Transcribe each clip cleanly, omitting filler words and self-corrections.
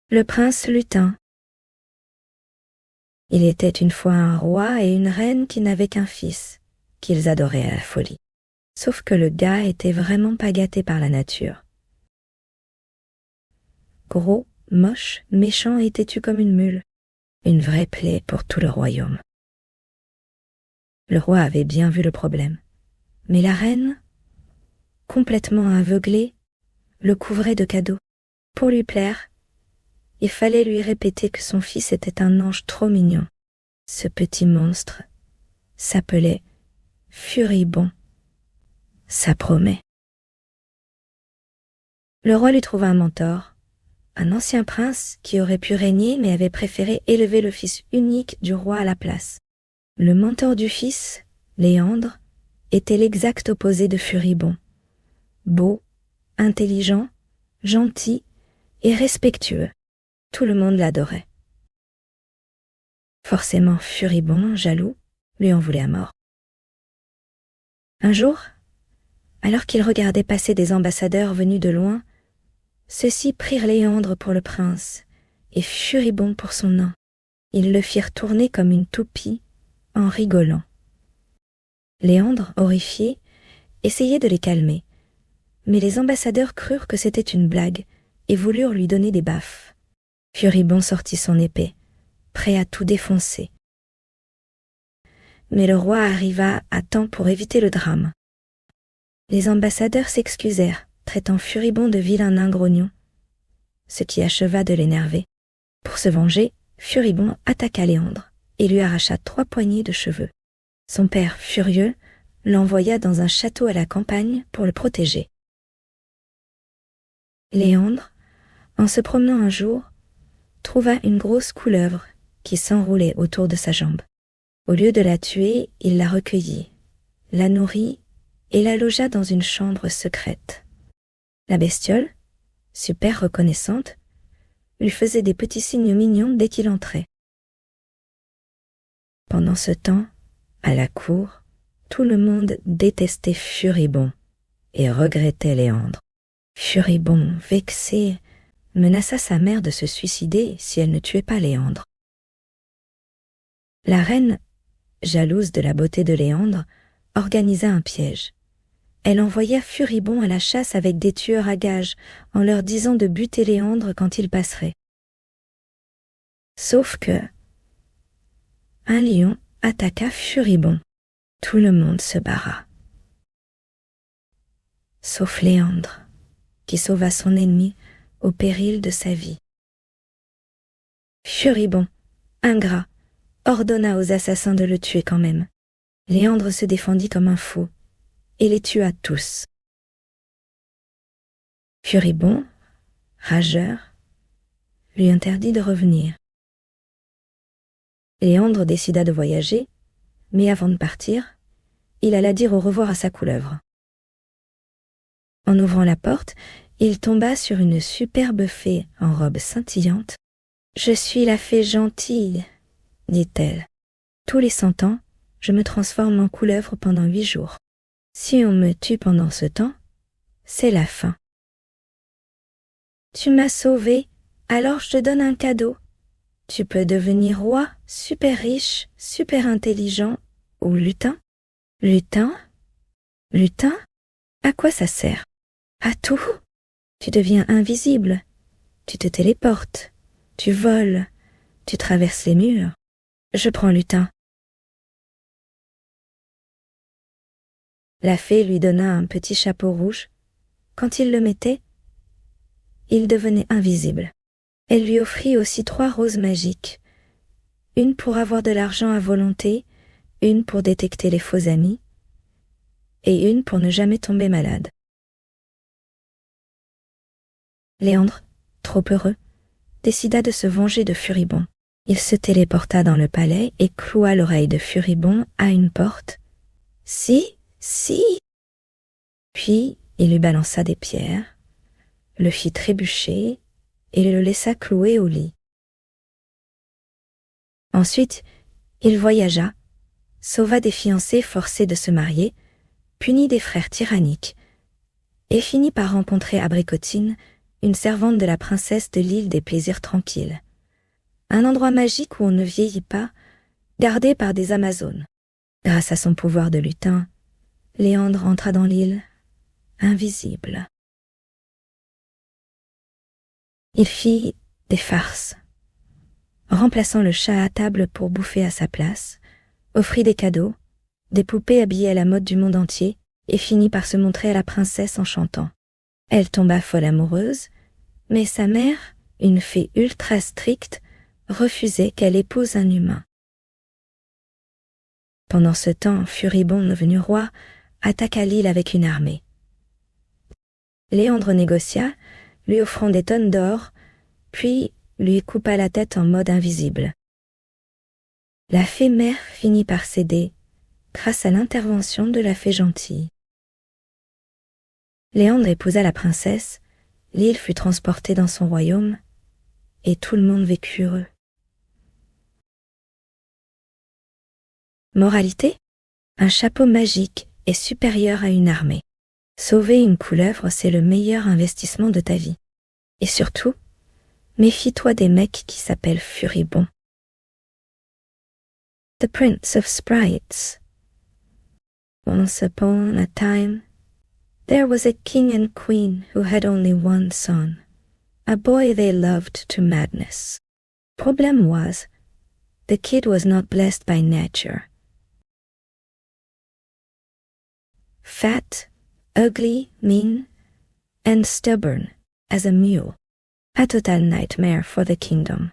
Le prince Lutin. Il était une fois un roi et une reine qui n'avaient qu'un fils, qu'ils adoraient à la folie. Sauf que le gars était vraiment pas gâté par la nature. Gros, moche, méchant et têtu comme une mule. Une vraie plaie pour tout le royaume. Le roi avait bien vu le problème. Mais la reine, complètement aveuglée, le couvrait de cadeaux. Pour lui plaire, il fallait lui répéter que son fils était un ange trop mignon. Ce petit monstre s'appelait Furibond. Ça promet. Le roi lui trouva un mentor, un ancien prince qui aurait pu régner mais avait préféré élever le fils unique du roi à la place. Le mentor du fils, Léandre, était l'exact opposé de Furibond. Beau, intelligent, gentil et respectueux. Tout le monde l'adorait. Forcément, Furibond, jaloux, lui en voulait à mort. Un jour, alors qu'il regardait passer des ambassadeurs venus de loin, ceux-ci prirent Léandre pour le prince et Furibond pour son nain. Ils le firent tourner comme une toupie en rigolant. Léandre, horrifié, essayait de les calmer, mais les ambassadeurs crurent que c'était une blague et voulurent lui donner des baffes. Furibond sortit son épée, prêt à tout défoncer. Mais le roi arriva à temps pour éviter le drame. Les ambassadeurs s'excusèrent, traitant Furibond de vilain nain grognon, ce qui acheva de l'énerver. Pour se venger, Furibond attaqua Léandre et lui arracha 3 poignées de cheveux. Son père, furieux, l'envoya dans un château à la campagne pour le protéger. Léandre, en se promenant un jour, trouva une grosse couleuvre qui s'enroulait autour de sa jambe. Au lieu de la tuer, il la recueillit, la nourrit et la logea dans une chambre secrète. La bestiole, super reconnaissante, lui faisait des petits signes mignons dès qu'il entrait. Pendant ce temps, à la cour, tout le monde détestait Furibond et regrettait Léandre. Furibond, vexé, menaça sa mère de se suicider si elle ne tuait pas Léandre. La reine, jalouse de la beauté de Léandre, organisa un piège. Elle envoya Furibond à la chasse avec des tueurs à gages en leur disant de buter Léandre quand il passerait. Sauf que un lion attaqua Furibond. Tout le monde se barra. Sauf Léandre, qui sauva son ennemi au péril de sa vie. Furibond, ingrat, ordonna aux assassins de le tuer quand même. Léandre se défendit comme un fou et les tua tous. Furibond, rageur, lui interdit de revenir. Léandre décida de voyager, mais avant de partir, il alla dire au revoir à sa couleuvre. En ouvrant la porte, il tomba sur une superbe fée en robe scintillante. « Je suis la fée gentille, dit-elle. Tous les 100 ans, je me transforme en couleuvre pendant 8 jours. Si on me tue pendant ce temps, c'est la fin. Tu m'as sauvé, alors je te donne un cadeau. Tu peux devenir roi, super riche, super intelligent, ou lutin. Lutin? Lutin? À quoi ça sert? À tout. Tu deviens invisible. Tu te téléportes. Tu voles. Tu traverses les murs. Je prends lutin. » La fée lui donna un petit chapeau rouge. Quand il le mettait, il devenait invisible. Elle lui offrit aussi 3 roses magiques. Une pour avoir de l'argent à volonté, une pour détecter les faux amis, et une pour ne jamais tomber malade. Léandre, trop heureux, décida de se venger de Furibond. Il se téléporta dans le palais et cloua l'oreille de Furibond à une porte. « Si, si !» Puis il lui balança des pierres, le fit trébucher et le laissa clouer au lit. Ensuite, il voyagea, sauva des fiancés forcés de se marier, punit des frères tyranniques, et finit par rencontrer Abricotine, une servante de la princesse de l'île des plaisirs tranquilles. Un endroit magique où on ne vieillit pas, gardé par des Amazones. Grâce à son pouvoir de lutin, Léandre entra dans l'île, invisible. Il fit des farces, remplaçant le chat à table pour bouffer à sa place, offrit des cadeaux, des poupées habillées à la mode du monde entier, et finit par se montrer à la princesse en chantant. Elle tomba folle amoureuse, mais sa mère, une fée ultra stricte, refusait qu'elle épouse un humain. Pendant ce temps, Furibond, devenu roi, attaqua l'île avec une armée. Léandre négocia, lui offrant des tonnes d'or, puis lui coupa la tête en mode invisible. La fée mère finit par céder, grâce à l'intervention de la fée gentille. Léandre épousa la princesse, l'île fut transportée dans son royaume, et tout le monde vécut heureux. Moralité: un chapeau magique est supérieur à une armée. Sauver une couleuvre, c'est le meilleur investissement de ta vie. Et surtout, méfie-toi des mecs qui s'appellent Furibond. The Prince of Sprites. Once upon a time, there was a king and queen who had only one son, a boy they loved to madness. Problem was, the kid was not blessed by nature. Fat, ugly, mean, and stubborn as a mule. A total nightmare for the kingdom.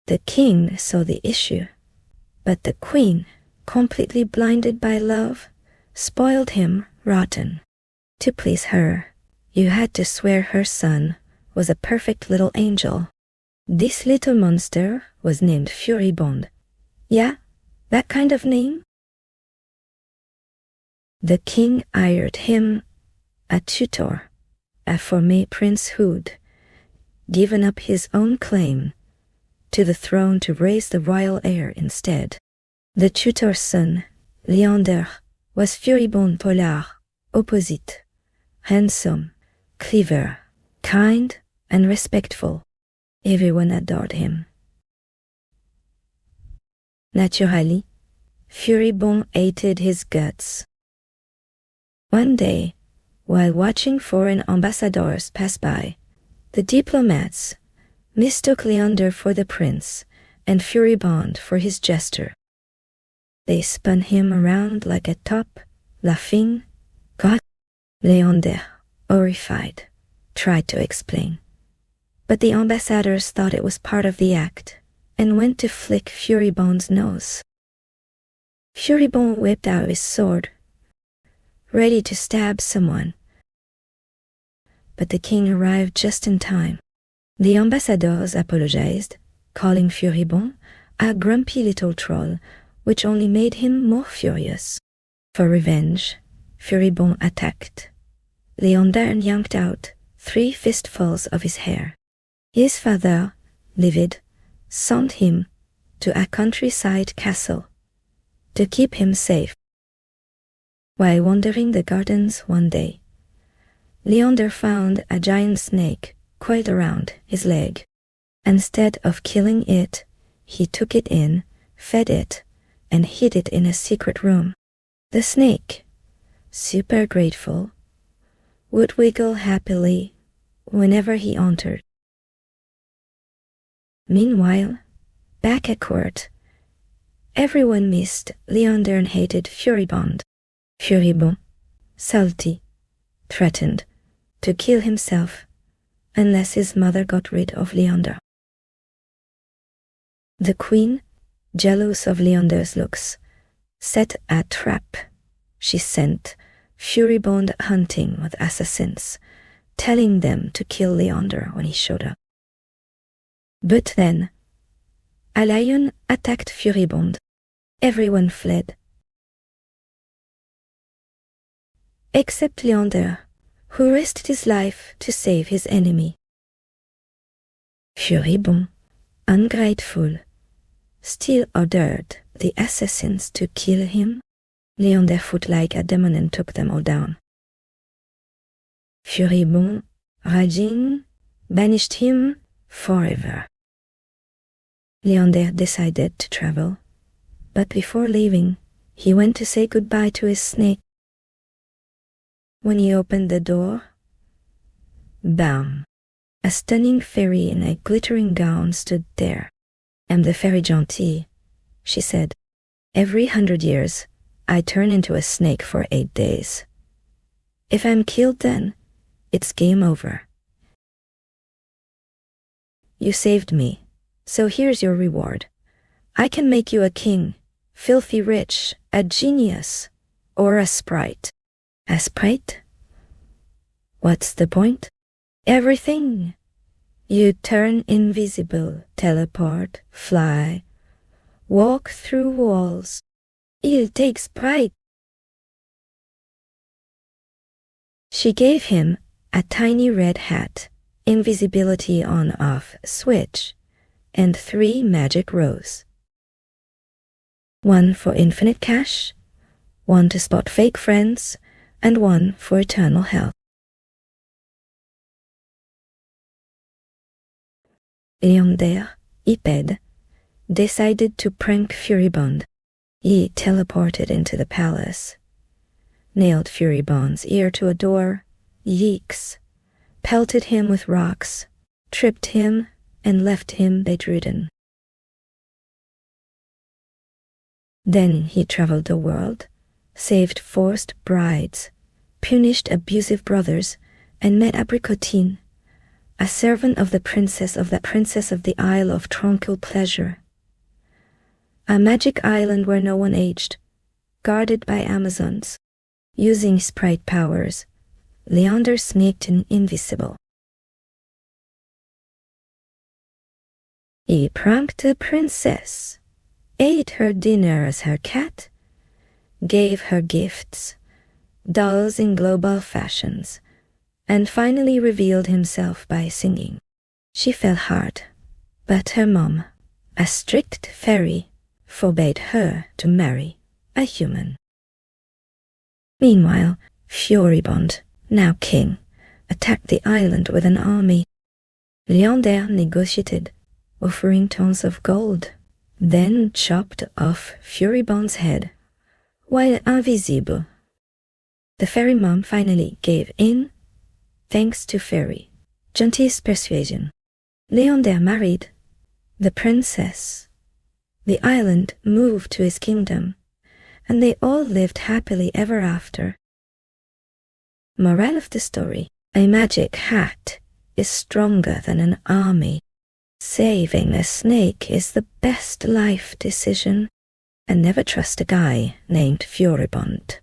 The king saw the issue, but the queen, completely blinded by love, spoiled him rotten. To please her, you had to swear her son was a perfect little angel. This little monster was named Furibond. Yeah, that kind of name? The king hired him a tutor, a former prince who'd given up his own claim to the throne to raise the royal heir instead. The tutor's son, Léandre, was Furibond polar, opposite, handsome, clever, kind, and respectful. Everyone adored him. Naturally, Furibond hated his guts. One day, while watching foreign ambassadors pass by, the diplomats mistook Léandre for the prince and Furibond for his jester. They spun him around like a top, laughing. God! Léandre, horrified, tried to explain. But the ambassadors thought it was part of the act and went to flick Furibond's nose. Furibond whipped out his sword, ready to stab someone. But the king arrived just in time. The ambassadors apologized, calling Furibond a grumpy little troll, which only made him more furious. For revenge, Furibond attacked. Léandre yanked out 3 fistfuls of his hair. His father, livid, sent him to a countryside castle to keep him safe. While wandering the gardens one day, Léandre found a giant snake coiled around his leg. Instead of killing it, he took it in, fed it, and hid it in a secret room. The snake, super grateful, would wiggle happily whenever he entered. Meanwhile, back at court, everyone missed Léandre and hated Furibond. Furibond, salty, threatened to kill himself unless his mother got rid of Léandre. The queen, jealous of Léandre's looks, set a trap. She sent Furibond hunting with assassins, telling them to kill Léandre when he showed up. But then, a lion attacked Furibond. Everyone fled. Except Léandre, who risked his life to save his enemy. Furibond, ungrateful, still ordered the assassins to kill him. Léandre fought like a demon and took them all down. Furibond, raging, banished him forever. Léandre decided to travel, but before leaving, he went to say goodbye to his snake. When he opened the door, bam! A stunning fairy in a glittering gown stood there. "I'm the fairy gentille," she said. "Every 100 years, I turn into a snake for 8 days. If I'm killed then, it's game over. You saved me, so here's your reward. I can make you a king, filthy rich, a genius, or a sprite." "A sprite? What's the point?" "Everything. You turn invisible, teleport, fly, walk through walls. Il take sprite." She gave him a tiny red hat, invisibility on-off switch, and 3 magic rows. 1 for infinite cash, 1 to spot fake friends, and 1 for eternal health. Léandre, iped, decided to prank Furibond. He teleported into the palace, nailed Furibond's ear to a door, yeeks, pelted him with rocks, tripped him, and left him bedridden. Then he traveled the world, saved forced brides, punished abusive brothers, and met Apricotine, a servant of the princess of the Isle of Tranquil Pleasure, a magic island where no one aged, guarded by Amazons. Using sprite powers, Léandre sneaked in invisible. He pranked the princess, ate her dinner as her cat, gave her gifts, dolls in global fashions, and finally revealed himself by singing. She fell hard, but her mom, a strict fairy, forbade her to marry a human. Meanwhile, Furibond, now king, attacked the island with an army. Léandre negotiated, offering tons of gold, then chopped off Furibond's head, while invisible. The fairy mom finally gave in, thanks to fairy Gentille's persuasion. Léandre married the princess. The island moved to his kingdom, and they all lived happily ever after. Morale of the story: a magic hat is stronger than an army. Saving a snake is the best life decision, and never trust a guy named Furibond.